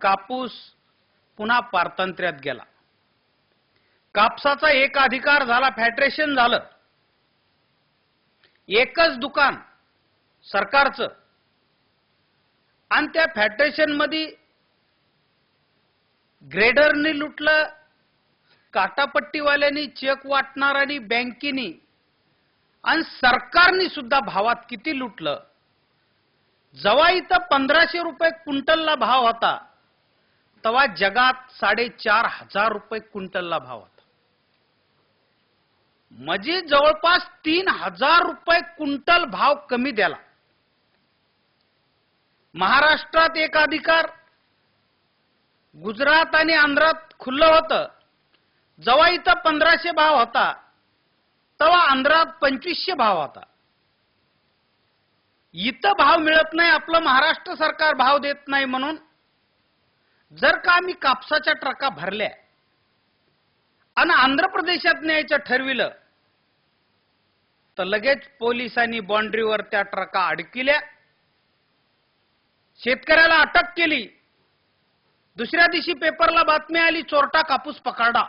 कापूस पुन्हा पारतंत्र्यात गेला. कापसाचा एक अधिकार झाला, फेडरेशन झालं. एकच दुकान सरकारचं, आणि त्या फेडरेशन मध्ये ग्रेडरनी लुटलं, काटापट्टीवाल्यांनी, चेक वाटणाऱ्यांनी, बँकेनी आणि सरकारनी सुद्धा भावात किती लुटलं. जेव्हा इथं 1500 रुपये क्विंटलला भाव होता, तेव्हा जगात 4500 रुपये क्विंटलला भाव होता. म्हणजे जवळपास 3000 रुपये क्विंटल भाव कमी द्याला. महाराष्ट्रात एक अधिकार, गुजरात आणि आंध्रात खुल्लं होतं. जेव्हा इथं 1500 भाव होता, तेव्हा आंध्रात 2500 भाव होता. इथं भाव मिळत नाही, आपलं महाराष्ट्र सरकार भाव देत नाही. म्हणून जर का आम्ही कापसाच्या ट्रका भरल्या आणि आंध्र प्रदेशात न्यायचं ठरविलं, तर लगेच पोलिसांनी बाउंड्रीवर त्या ट्रका अडकिल्या, शेतकऱ्याला अटक केली. दुसऱ्या दिवशी पेपरला बातमी आली, चोरटा कापूस पकडला.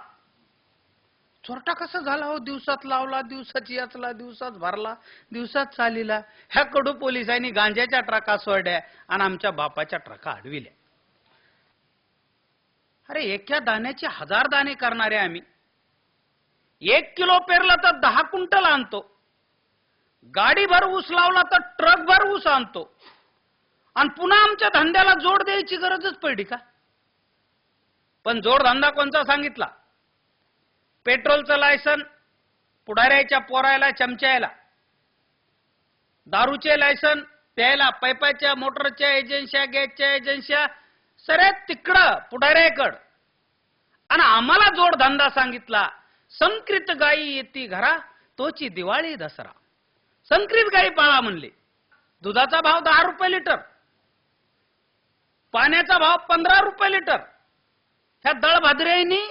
चोरटा कसा झाला हो? दिवसात लावला, दिवसात याचला, दिवसात भरला, दिवसात चालीला. ह्या कडू पोलिसांनी गांजाच्या ट्रका सोडल्या आणि आमच्या बापाच्या ट्रका अडविल्या. अरे एका दाण्याचे 1000 दाणे करणारे आम्ही. 1 किलो पेरला तर 10 क्विंटल आणतो. गाडीभर ऊस लावला तर ट्रकभर ऊस आणतो. आणि पुन्हा आमच्या धंद्याला जोड द्यायची गरजच पडली का? पण जोडधंदा कोणता सांगितला? पेट्रोलचं लायसन पुढाऱ्याच्या पोरायला, चमच्याला. दारूचे लायसन प्यायला, पाईपाच्या, मोटरच्या एजन्स्या, गॅसच्या एजन्स्या, सरे तिकडं पुढाऱ्याकडं. आणि आम्हाला जोडधंदा सांगितला, संकृत गायी येती घरा, तोची दिवाळी दसरा. संकृत गायी पाळा म्हणले. दुधाचा भाव 10 रुपये लिटर, पाण्याचा भाव 15 रुपये लिटर. ह्या दळभद्रेंनी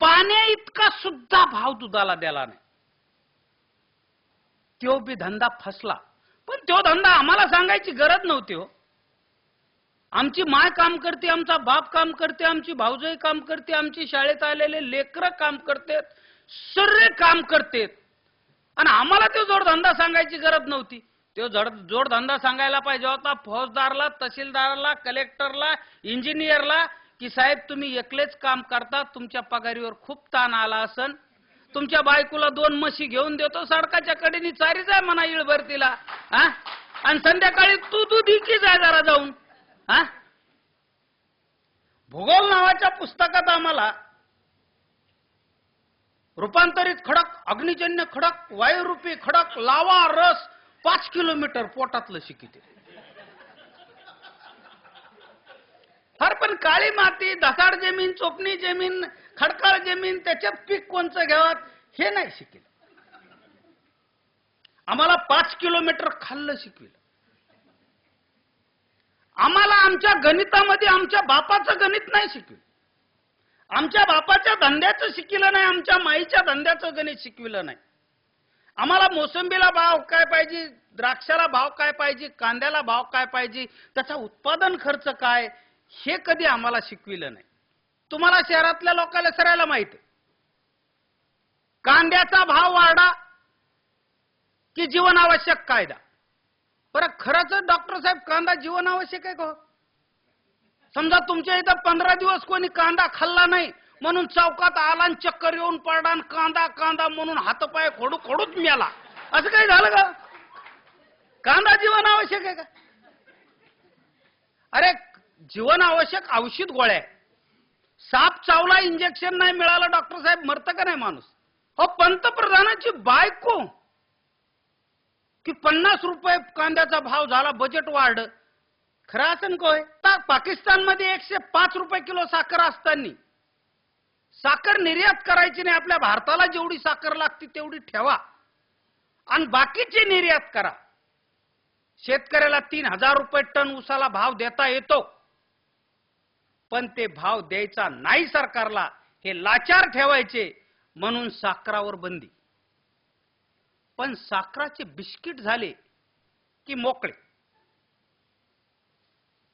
पाण्या इतका सुद्धा भाव दुधाला द्याला नाही. तो बी धंदा फसला. पण तो धंदा आम्हाला सांगायची गरज नव्हती हो. आमची माय काम करते, आमचा बाप काम करते, आमची भाऊजाई काम करते, आमची शाळेत आलेले लेकरं काम करतात, सर्व काम करतात. आणि आम्हाला तो जोडधंदा सांगायची गरज नव्हती. तो जोडधंदा सांगायला पाहिजे होता फौजदारला, तहसीलदारला, कलेक्टरला, इंजिनियरला, की साहेब तुम्ही एकलेच काम करता, तुमच्या पगारीवर खूप ताण आला असन, तुमच्या बायकोला 2 म्हशी घेऊन देतो, सडकाच्या कडेनी चारी जाय म्हणा इळभर तिला, आणि संध्याकाळी तू दूध इकी जाय जरा जाऊन. भूगोल नावाच्या पुस्तकात आम्हाला रूपांतरित खडक, अग्निजन्य खडक, वायुरूपी खडक, लावा, रस 5 किलोमीटर पोटातलं शिकिते. फार पण काळी माती, धसाड जमीन, चोपणी जमीन, खडकाळ जमीन, त्याच्यात पीक कोणचं घ्यावं हे नाही शिकलं. आम्हाला 5 किलोमीटर खाल्लं शिकविलं. आम्हाला आमच्या गणितामध्ये आमच्या बापाचं गणित नाही शिकविलं. आमच्या बापाच्या धंद्याचं शिकविलं नाही, आमच्या माईच्या धंद्याचं गणित शिकविलं नाही. आम्हाला मोसंबीला भाव काय पाहिजे, द्राक्षाला भाव काय पाहिजे, कांद्याला भाव काय पाहिजे, त्याचा उत्पादन खर्च काय, हे कधी आम्हाला शिकविलं नाही. तुम्हाला शहरातल्या लोकांना सरायला माहिती, कांद्याचा भाव वाढा की जीवनावश्यक कायदा. बरं खरंच डॉक्टर साहेब कांदा जीवनावश्यक आहे का? समजा तुमच्या इथं 15 दिवस कोणी कांदा खाल्ला नाही म्हणून चौकात आला आणि चक्कर येऊन पडला आणि कांदा कांदा म्हणून हातपाय खोडू खोडूच मेला, असं काही झालं का? कांदा जीवनावश्यक आहे का? अरे जीवनावश्यक औषध गोळ्या. साप चावला, इंजेक्शन नाही मिळालं, डॉक्टर साहेब मरतं का नाही माणूस? हो पंतप्रधानाची बायको की 50 रुपये कांद्याचा भाव झाला, बजेट वाढलं. खरं असं कोय? पाकिस्तानमध्ये 105 रुपये किलो साखर असताना साखर निर्यात करायची नाही, आपल्या भारताला जेवढी साखर लागते तेवढी ठेवा आणि बाकीची निर्यात करा. शेतकऱ्याला 3000 रुपये टन ऊसाला भाव देता येतो, पण ते भाव द्यायचा नाही सरकारला, हे लाचार ठेवायचे म्हणून साखरावर बंदी. पण साखराचे बिस्किट झाले की मोकळे,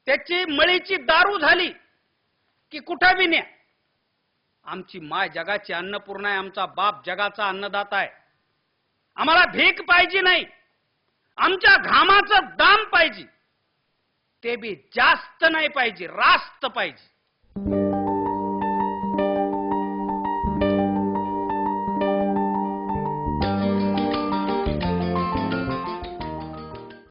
त्याची मळीची दारू झाली की कुठं बी न्या. आमची माय जगाची अन्नपूर्णा आहे, आमचा बाप जगाचा अन्नदाता आहे. आम्हाला भीक पाहिजे नाही, आमच्या घामाचं दाम पाहिजे, ते बी जास्त नाही पाहिजे, रास्त पाहिजे.